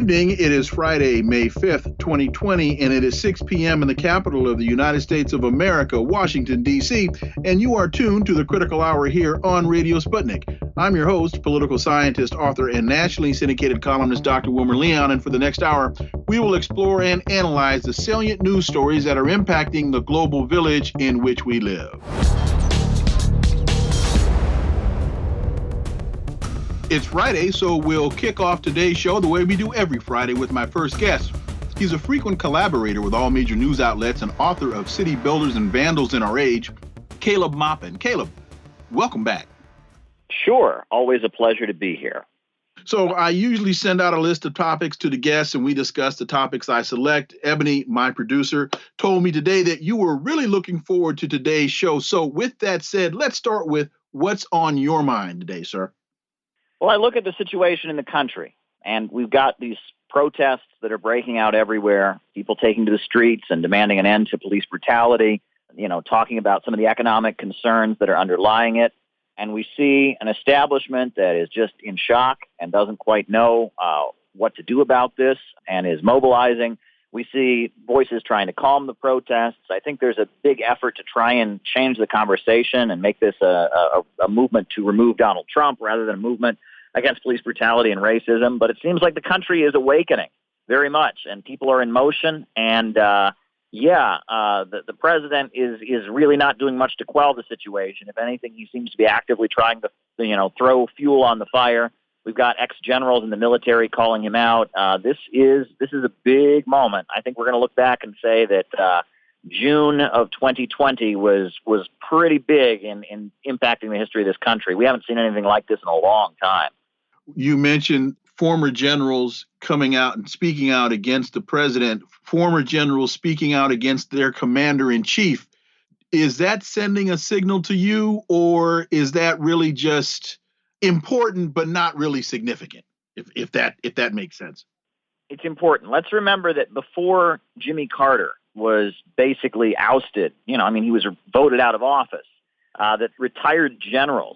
evening. It is Friday, May 5th, 2020, and it is 6 p.m. in the capital of the United States of America, Washington, D.C., and you are tuned to the Critical Hour here on Radio Sputnik. I'm your host, political scientist, author, and nationally syndicated columnist Dr. Wilmer, and for the next hour, we will explore and analyze the salient news stories that are impacting the global village in which we live. It's Friday, so we'll kick off today's show the way we do every Friday with my first guest. He's a frequent collaborator with all major news outlets and author of City Builders and Vandals in Our Age, Caleb Maupin. Caleb, welcome back. Sure. Always a pleasure to be here. So I usually send out a list of topics to the guests and we discuss the topics I select. Ebony, my producer, told me today that you were really looking forward to today's show. So with that said, let's start with what's on your mind today, sir. Well, I look at the situation in the country, and we've got these protests that are breaking out everywhere, people taking to the streets and demanding an end to police brutality, talking about some of the economic concerns that are underlying it. And we see an establishment that is just in shock and doesn't quite know what to do about this and is mobilizing. We see voices trying to calm the protests. I think there's a big effort to try and change the conversation and make this a movement to remove Donald Trump rather than a movement against police brutality and racism. But it seems like the country is awakening very much, and people are in motion. And the president is really not doing much to quell the situation. If anything, he seems to be actively trying to throw fuel on the fire. We've got ex-generals in the military calling him out. This is a big moment. I think we're going to look back and say that June of 2020 was pretty big in impacting the history of this country. We haven't seen anything like this in a long time. You mentioned former generals coming out and speaking out against the president, former generals speaking out against their commander-in-chief. Is that sending a signal to you, or is that really just important but not really significant, if that makes sense? It's important. Let's remember that before Jimmy Carter was basically ousted, he was voted out of office, that retired generals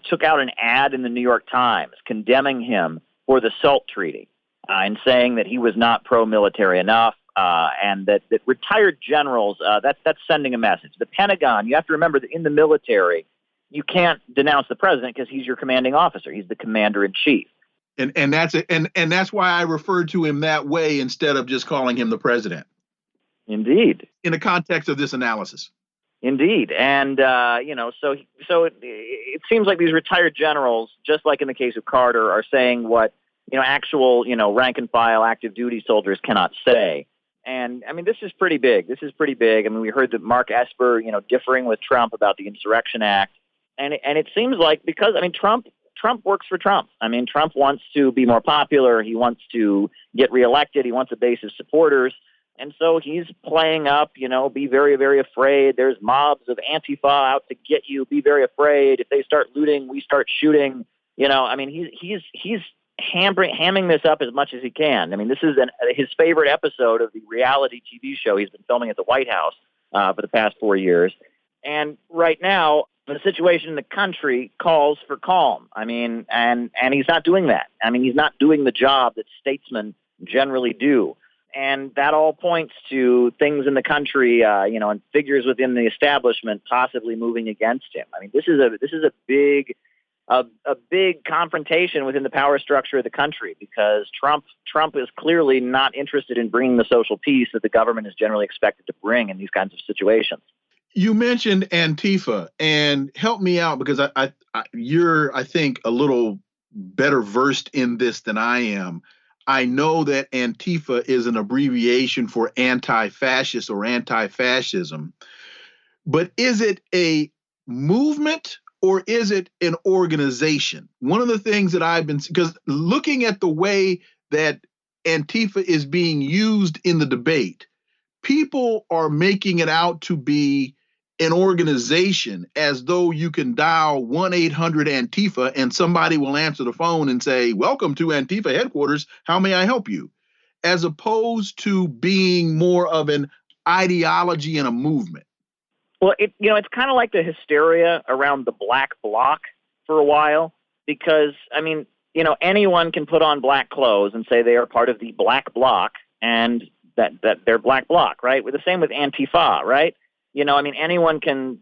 took out an ad in the New York Times condemning him for the SALT Treaty and saying that he was not pro-military enough, and that retired generals, that's sending a message. The Pentagon, you have to remember that in the military, you can't denounce the president because he's your commanding officer. He's the commander-in-chief. And that's it. And that's why I referred to him that way instead of just calling him the president. Indeed. In the context of this analysis. Indeed. And, so it seems like these retired generals, just like in the case of Carter, are saying what, actual, rank and file active duty soldiers cannot say. And this is pretty big. We heard that Mark Esper, differing with Trump about the Insurrection Act. And it seems like because, Trump works for Trump. Trump wants to be more popular. He wants to get reelected. He wants a base of supporters. And so he's playing up, be very, very afraid. There's mobs of Antifa out to get you. Be very afraid. If they start looting, we start shooting. He's hamming this up as much as he can. This is his favorite episode of the reality TV show he's been filming at the White House for the past 4 years. And right now, the situation in the country calls for calm. And he's not doing that. He's not doing the job that statesmen generally do. And that all points to things in the country, and figures within the establishment possibly moving against him. This is a big confrontation within the power structure of the country because Trump is clearly not interested in bringing the social peace that the government is generally expected to bring in these kinds of situations. You mentioned Antifa, and help me out because you're, I think, a little better versed in this than I am. I know that Antifa is an abbreviation for anti-fascist or anti-fascism, but is it a movement or is it an organization? One of the things that because looking at the way that Antifa is being used in the debate, people are making it out to be an organization as though you can dial 1-800-ANTIFA and somebody will answer the phone and say, "Welcome to Antifa headquarters. How may I help you?" As opposed to being more of an ideology and a movement. Well, it's kind of like the hysteria around the black bloc for a while because, anyone can put on black clothes and say they are part of the black bloc and that they're black bloc, right? The same with Antifa, right? Anyone can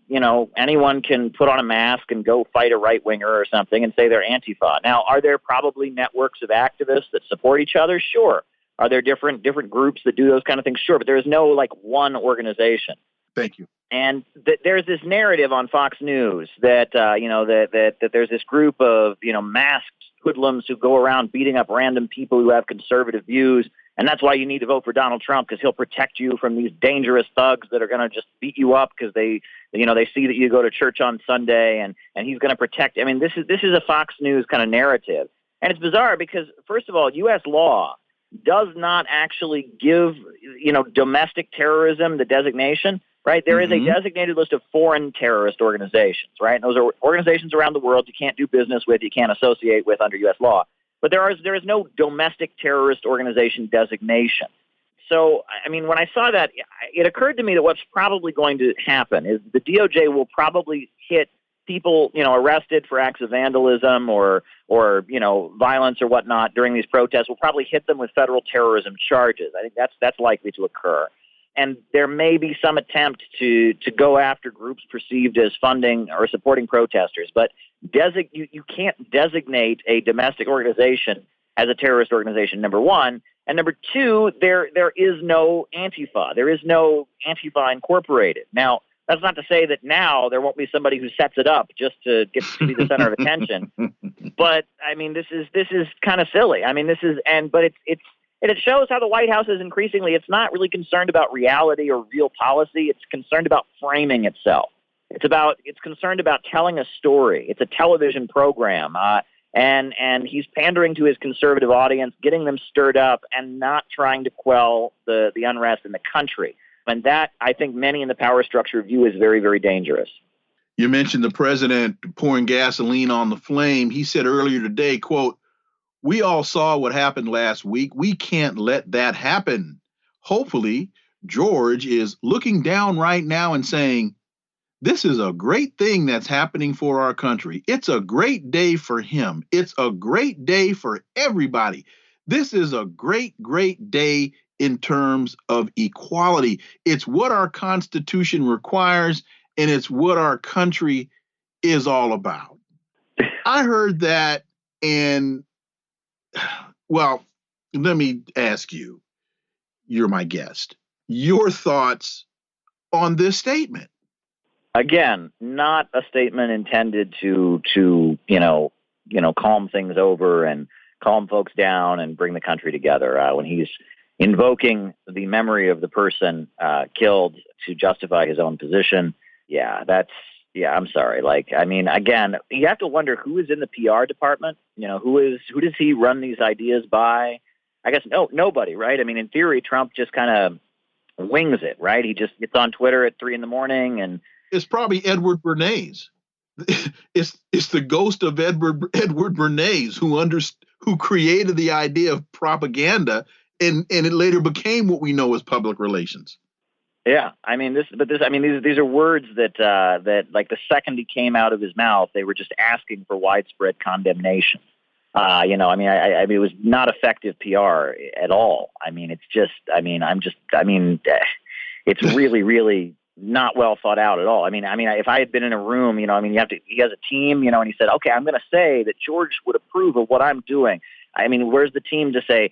put on a mask and go fight a right winger or something and say they're Antifa. Now, are there probably networks of activists that support each other? Sure. Are there different groups that do those kind of things? Sure. But there is no one organization. Thank you. And there's this narrative on Fox News that that there's this group of masked hoodlums who go around beating up random people who have conservative views, and that's why you need to vote for Donald Trump, because he'll protect you from these dangerous thugs that are going to just beat you up because they see that you go to church on Sunday, and he's going to protect. I mean, this is a Fox News kind of narrative, and it's bizarre because first of all, U.S. law does not actually give domestic terrorism the designation. Right. There is a designated list of foreign terrorist organizations. Right. And those are organizations around the world you can't do business with, you can't associate with under U.S. law. But there is no domestic terrorist organization designation. So, I mean, when I saw that, it occurred to me that what's probably going to happen is the DOJ will probably hit people, arrested for acts of vandalism or violence or whatnot during these protests. Will probably hit them with federal terrorism charges. I think that's likely to occur. And there may be some attempt to go after groups perceived as funding or supporting protesters. But you can't designate a domestic organization as a terrorist organization, number one. And number two, there is no Antifa. There is no Antifa Incorporated. Now, that's not to say that now there won't be somebody who sets it up just to get to be the center of attention. But, I mean, this is kind of silly. I mean, but it shows how the White House is increasingly, it's not really concerned about reality or real policy. It's concerned about framing itself. It's concerned about telling a story. It's a television program. And he's pandering to his conservative audience, getting them stirred up and not trying to quell the unrest in the country. And that, I think many in the power structure view as very, very dangerous. You mentioned the president pouring gasoline on the flame. He said earlier today, quote, "We all saw what happened last week. We can't let that happen." Hopefully, George is looking down right now and saying, this is a great thing that's happening for our country. It's a great day for him. It's a great day for everybody. This is a great, great day in terms of equality. It's what our Constitution requires, and it's what our country is all about. I heard that, and well, let me ask you, you're my guest, your thoughts on this statement. Again, not a statement intended to calm things over and calm folks down and bring the country together. When he's invoking the memory of the person killed to justify his own position, I'm sorry. Again, you have to wonder who is in the PR department. Who does he run these ideas by? I guess nobody, right? I mean, in theory, Trump just kind of wings it, right? He just gets on Twitter at 3 a.m. and it's probably Edward Bernays. It's the ghost of Edward Bernays who created the idea of propaganda, and it later became what we know as public relations. Yeah, I mean these are words that like the second he came out of his mouth, they were just asking for widespread condemnation. It was not effective PR at all. It's really, really not well thought out at all. If I had been in a room, he has a team, and he said, okay, I'm going to say that George would approve of what I'm doing. Where's the team to say,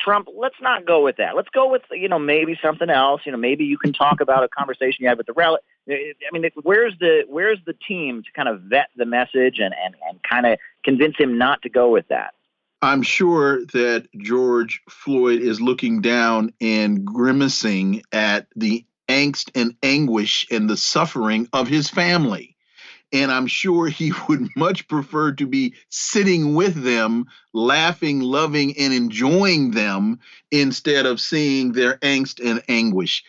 Trump, let's not go with that. Let's go with, maybe something else. Maybe you can talk about a conversation you had with the rally. Where's the team to kind of vet the message and kind of convince him not to go with that? I'm sure that George Floyd is looking down and grimacing at the angst and anguish and the suffering of his family. And I'm sure he would much prefer to be sitting with them, laughing, loving, and enjoying them instead of seeing their angst and anguish.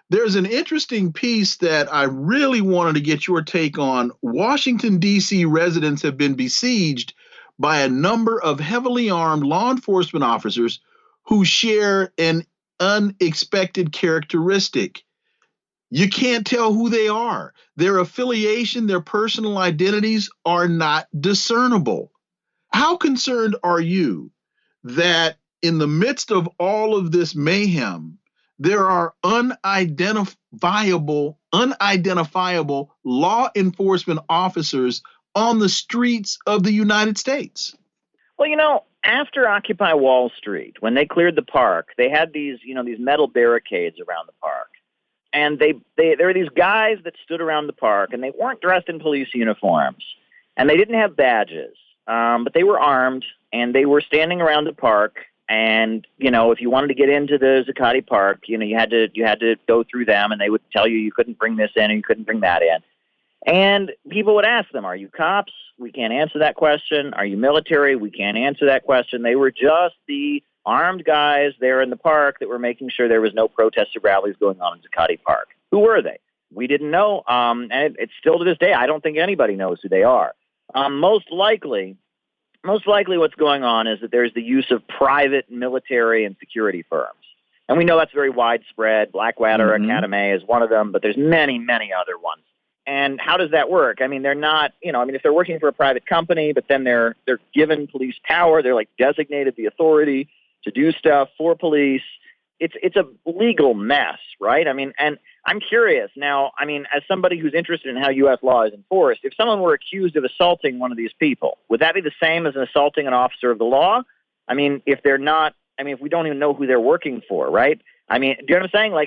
There's an interesting piece that I really wanted to get your take on. Washington, D.C. residents have been besieged by a number of heavily armed law enforcement officers who share an unexpected characteristic. You can't tell who they are. Their affiliation, their personal identities are not discernible. How concerned are you that in the midst of all of this mayhem, there are unidentifiable law enforcement officers on the streets of the United States? Well, after Occupy Wall Street, when they cleared the park, they had these metal barricades around the park. And there were these guys that stood around the park, and they weren't dressed in police uniforms, and they didn't have badges, but they were armed, and they were standing around the park. And if you wanted to get into the Zuccotti Park, you had to go through them, and they would tell you couldn't bring this in and you couldn't bring that in. And people would ask them, "Are you cops? We can't answer that question. Are you military? We can't answer that question." They were just the armed guys there in the park that were making sure there was no protests or rallies going on in Zuccotti Park. Who were they? We didn't know. And it's still to this day, I don't think anybody knows who they are. Most likely what's going on is that there's the use of private military and security firms. And we know that's very widespread. Blackwater Academy is one of them, but there's many, many other ones. And how does that work? I mean, they're not, if they're working for a private company, but then they're given police power, they're like designated the authority to do stuff for police. It's a legal mess, right? I mean, and I'm curious now, as somebody who's interested in how U.S. law is enforced, if someone were accused of assaulting one of these people, would that be the same as assaulting an officer of the law? If they're not, if we don't even know who they're working for, right? Do you know what I'm saying? I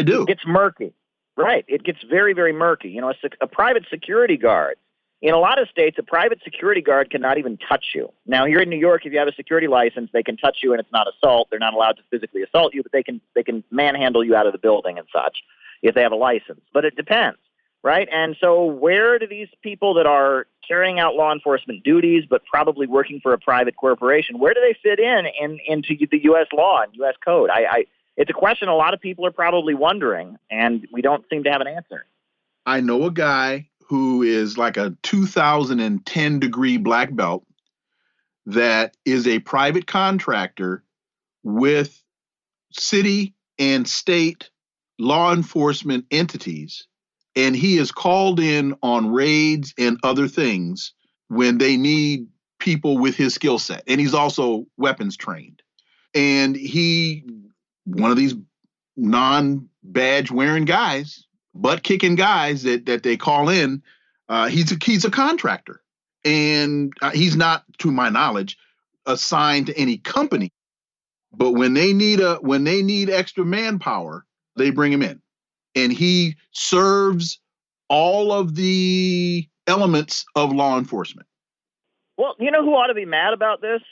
do. It gets murky. Right. It gets very, very murky. A private security guard, in a lot of states, a private security guard cannot even touch you. Now, here in New York, if you have a security license, they can touch you and it's not assault. They're not allowed to physically assault you, but they can manhandle you out of the building and such if they have a license. But it depends, right? And so where do these people that are carrying out law enforcement duties but probably working for a private corporation, where do they fit into the U.S. law and U.S. code? It's a question a lot of people are probably wondering, and we don't seem to have an answer. I know a guy who is like a 2010 degree black belt that is a private contractor with city and state law enforcement entities, and he is called in on raids and other things when they need people with his skill set. And he's also weapons trained. And one of these non-badge wearing guys, butt kicking guys that they call in, he's a contractor, and he's not, to my knowledge, assigned to any company. But when they need extra manpower, they bring him in, and he serves all of the elements of law enforcement. Well, you know who ought to be mad about this?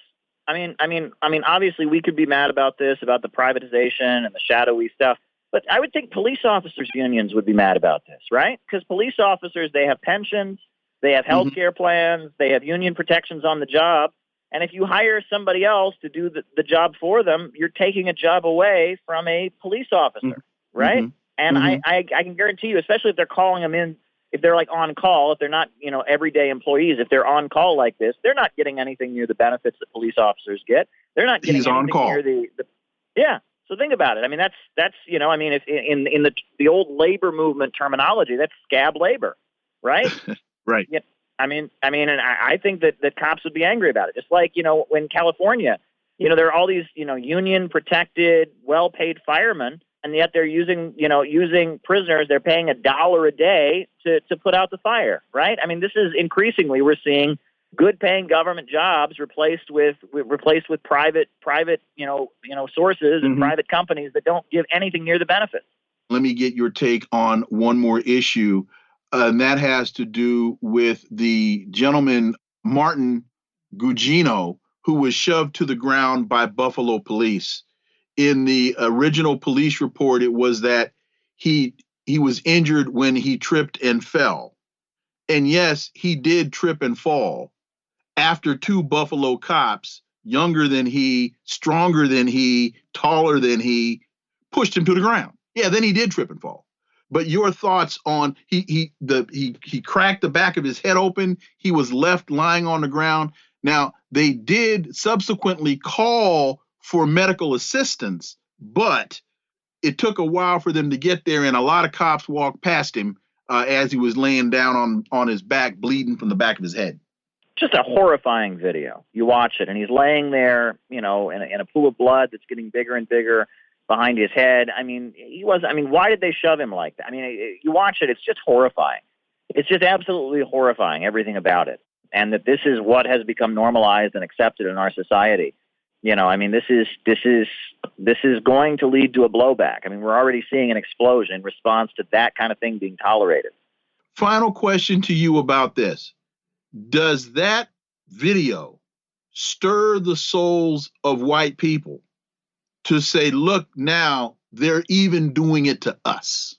Obviously we could be mad about this, about the privatization and the shadowy stuff, but I would think police officers' unions would be mad about this, right? Because police officers, they have pensions, they have health care plans, they have union protections on the job. And if you hire somebody else to do the job for them, you're taking a job away from a police officer, right? And I can guarantee you, especially if they're calling them in, if they're like on call, if they're not, everyday employees, if they're on call like this, they're not getting anything near the benefits that police officers get. They're not getting anything near the yeah. So think about it. That's if in the old labor movement terminology, that's scab labor, right? Right. Yeah. And I think that cops would be angry about it. Just like, when California, there are all these, union protected, well-paid firemen, and yet they're using prisoners. They're paying $1 a day to put out the fire, right? This is increasingly, we're seeing good paying government jobs replaced with private sources and private companies that don't give anything near the benefits. Let me get your take on one more issue, and that has to do with the gentleman, Martin Gugino, who was shoved to the ground by Buffalo police. In the original police report, it was that he was injured when he tripped and fell. And yes, he did trip and fall after two Buffalo cops, younger than he, stronger than he, taller than he, pushed him to the ground. Yeah, then he did trip and fall. But your thoughts on he cracked the back of his head open. He was left lying on the ground. Now, they did subsequently call for medical assistance, but it took a while for them to get there, and a lot of cops walked past him as he was laying down on his back, bleeding from the back of his head. just a horrifying video. You watch it, and he's laying there, in a pool of blood that's getting bigger and bigger behind his head. Why did they shove him like that? You watch it, it's just horrifying. It's just absolutely horrifying, everything about it. And that this is what has become normalized and accepted in our society. This is going to lead to a blowback. We're already seeing an explosion in response to that kind of thing being tolerated. Final question to you about this. Does that video stir the souls of white people to say, look, now they're even doing it to us?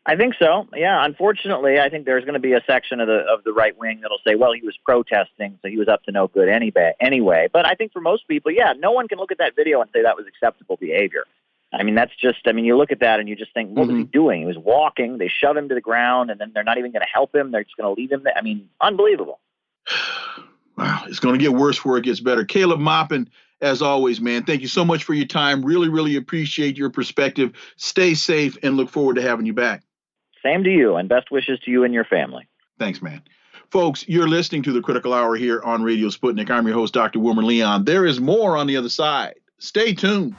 I think so. Yeah. Unfortunately, I think there's going to be a section of the right wing that'll say, well, he was protesting, so he was up to no good anyway. But I think for most people, no one can look at that video and say that was acceptable behavior. That's just, you look at that and you just think, what was he doing? He was walking, they shove him to the ground, and then they're not even going to help him. They're just going to leave him there. Unbelievable. Wow. It's going to get worse before it gets better. Caleb Maupin, as always, man, thank you so much for your time. Really, really appreciate your perspective. Stay safe and look forward to having you back. Same to you, and best wishes to you and your family. Thanks, man. Folks, you're listening to The Critical Hour here on Radio Sputnik. I'm your host, Dr. Wilmer Leon. There is more on the other side. Stay tuned.